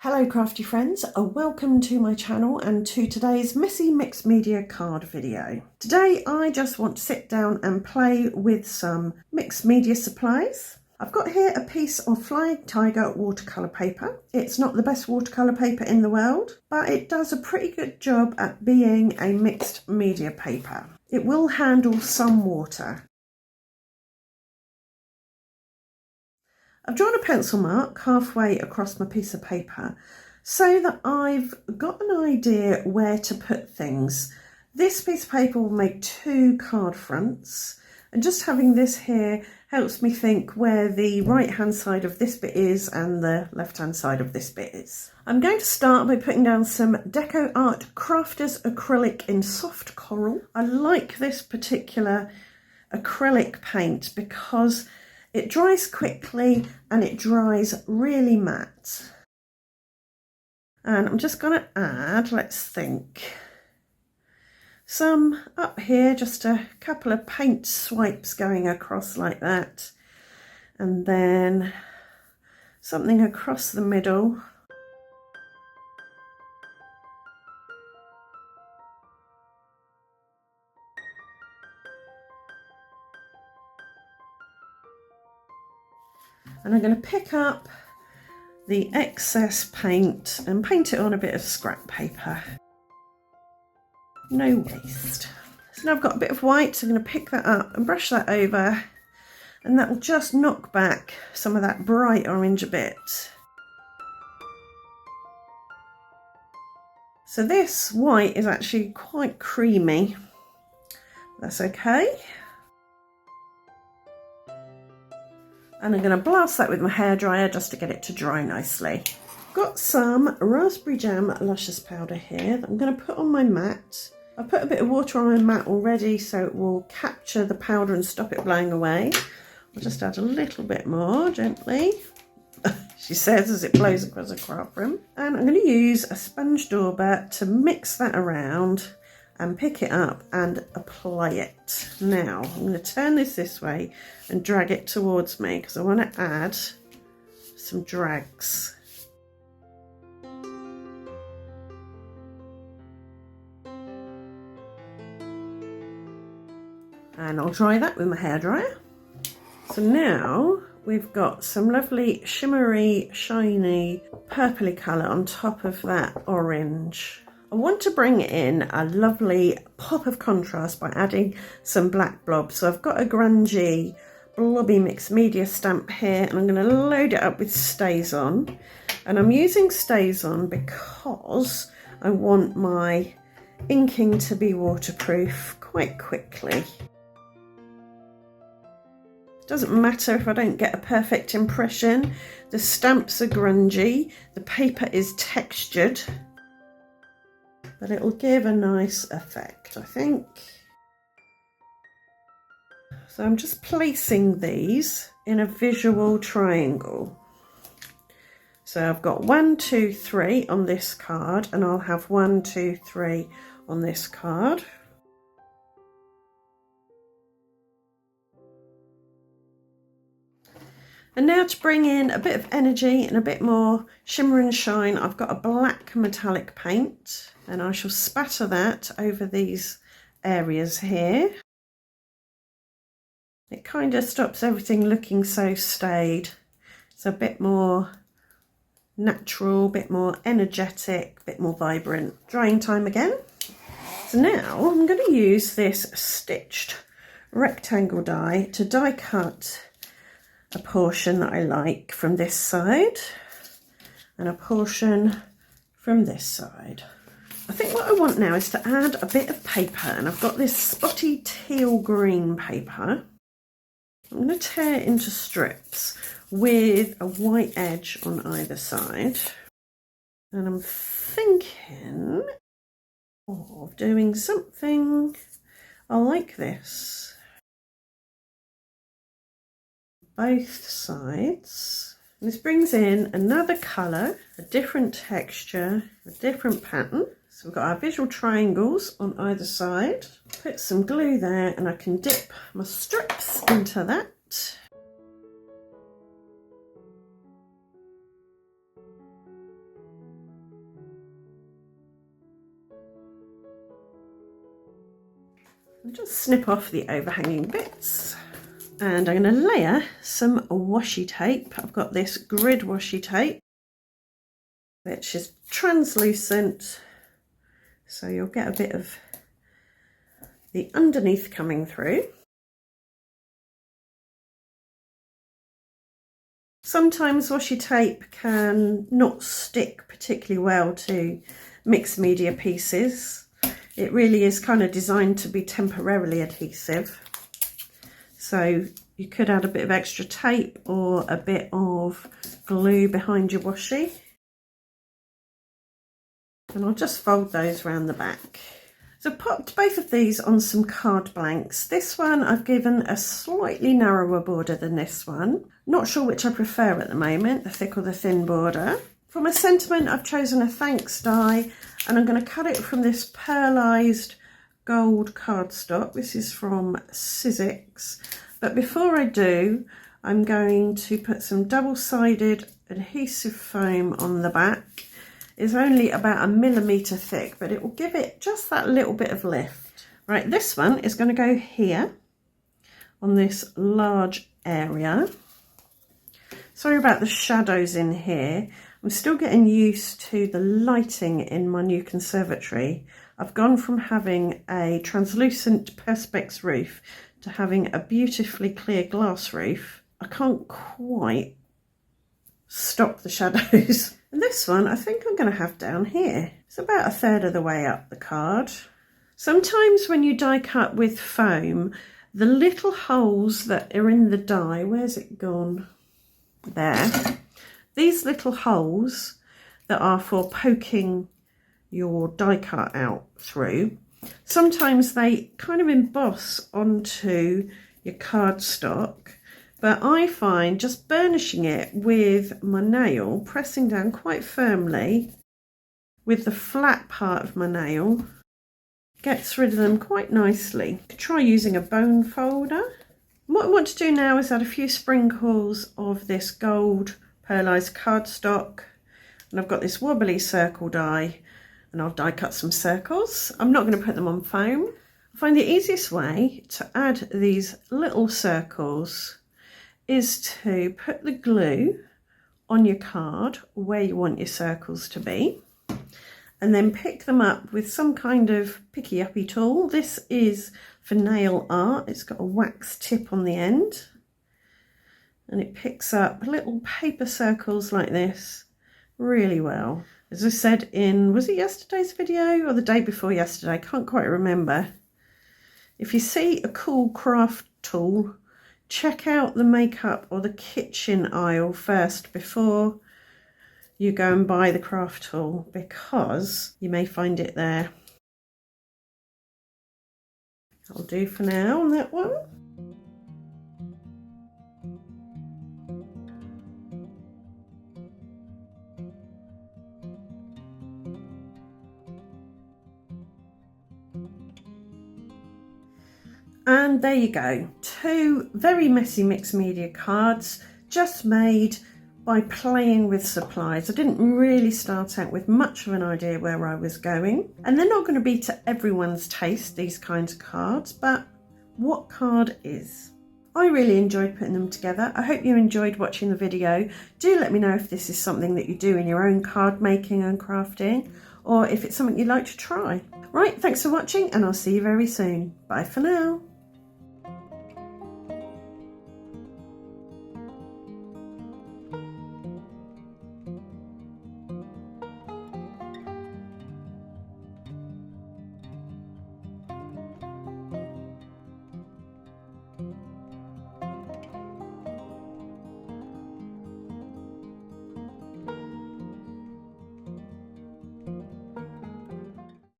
Hello crafty friends, welcome to my channel and to today's messy mixed media card video. Today I just want to sit down and play with some mixed media supplies. I've got here a piece of Flying Tiger watercolour paper. It's not the best watercolour paper in the world, but it does a pretty good job at being a mixed media paper. It will handle some water. I've drawn a pencil mark halfway across my piece of paper so that I've got an idea where to put things. This piece of paper will make two card fronts, and just having this here helps me think where the right hand side of this bit is and the left hand side of this bit is. I'm going to start by putting down some Deco Art Crafters acrylic in soft coral. I like this particular acrylic paint because it dries quickly and it dries really matte. And I'm just going to add, let's think, some up here, just a couple of paint swipes going across like that. And then something across the middle. And I'm going to pick up the excess paint and paint it on a bit of scrap paper. No waste. So now I've got a bit of white, so I'm going to pick that up and brush that over, and that will just knock back some of that bright orange a bit. So this white is actually quite creamy. That's okay. And I'm going to blast that with my hairdryer just to get it to dry nicely. Got some raspberry jam luscious powder here that I'm going to put on my mat. I've put a bit of water on my mat already so it will capture the powder and stop it blowing away. I'll just add a little bit more gently, she says as it blows across the craft room. And I'm going to use a sponge dauber to mix that around and pick it up and apply it. Now I'm going to turn this way and drag it towards me because I want to add some drags. And I'll dry that with my hairdryer. So now we've got some lovely shimmery, shiny, purpley colour on top of that orange. I want to bring in a lovely pop of contrast by adding some black blobs. So I've got a grungy, blobby mixed media stamp here, and I'm going to load it up with StazOn. And I'm using StazOn because I want my inking to be waterproof quite quickly. Doesn't matter if I don't get a perfect impression. The stamps are grungy, the paper is textured, but it'll give a nice effect, I think. So I'm just placing these in a visual triangle. So I've got 1, 2, 3 on this card, and I'll have 1, 2, 3 on this card. And now to bring in a bit of energy and a bit more shimmer and shine, I've got a black metallic paint, and I shall spatter that over these areas here. It kind of stops everything looking so staid. It's a bit more natural, a bit more energetic, a bit more vibrant. Drying time again. So now I'm going to use this stitched rectangle die to die cut a portion that I like from this side and a portion from this side. I think what I want now is to add a bit of paper, and I've got this spotty teal green paper. I'm going to tear it into strips with a white edge on either side, and I'm thinking of doing something like this. Both sides. This brings in another colour, a different texture, a different pattern. So we've got our visual triangles on either side. Put some glue there, and I can dip my strips into that. I'll just snip off the overhanging bits. And I'm going to layer some washi tape. I've got this grid washi tape, which is translucent, so you'll get a bit of the underneath coming through. Sometimes washi tape can not stick particularly well to mixed media pieces. It really is kind of designed to be temporarily adhesive. So you could add a bit of extra tape or a bit of glue behind your washi. And I'll just fold those around the back. So I've popped both of these on some card blanks. This one I've given a slightly narrower border than this one. Not sure which I prefer at the moment, the thick or the thin border. For my sentiment, I've chosen a thanks die, and I'm going to cut it from this pearlised gold cardstock. This is from Sizzix. But before I do, I'm going to put some double-sided adhesive foam on the back. It's only about 1 millimetre thick, but it will give it just that little bit of lift. Right, this one is going to go here on this large area. Sorry about the shadows in here. I'm still getting used to the lighting in my new conservatory. I've gone from having a translucent perspex roof to having a beautifully clear glass roof. I can't quite stop the shadows. And this one I think I'm going to have down here. It's about 1/3 of the way up the card. Sometimes when you die cut with foam, the little holes that are in the die, where's it gone? There. These little holes that are for poking your die cut out through, sometimes they kind of emboss onto your cardstock. But I find just burnishing it with my nail, pressing down quite firmly with the flat part of my nail, gets rid of them quite nicely. Try using a bone folder. What I want to do now is add a few sprinkles of this gold pearlised cardstock. And I've got this wobbly circle die, and I'll die cut some circles. I'm not going to put them on foam. I find the easiest way to add these little circles is to put the glue on your card where you want your circles to be, and then pick them up with some kind of picky-uppy tool. This is for nail art. It's got a wax tip on the end, and it picks up little paper circles like this really well. As I said in, was it yesterday's video or the day before yesterday? I can't quite remember. If you see a cool craft tool, check out the makeup or the kitchen aisle first before you go and buy the craft tool, because you may find it there. That'll do for now on that one. And there you go, 2 very messy mixed media cards, just made by playing with supplies. I didn't really start out with much of an idea where I was going, and they're not going to be to everyone's taste, these kinds of cards, but what card is? I really enjoyed putting them together. I hope you enjoyed watching the video. Do let me know if this is something that you do in your own card making and crafting, or if it's something you'd like to try. Right, thanks for watching, and I'll see you very soon. Bye for now.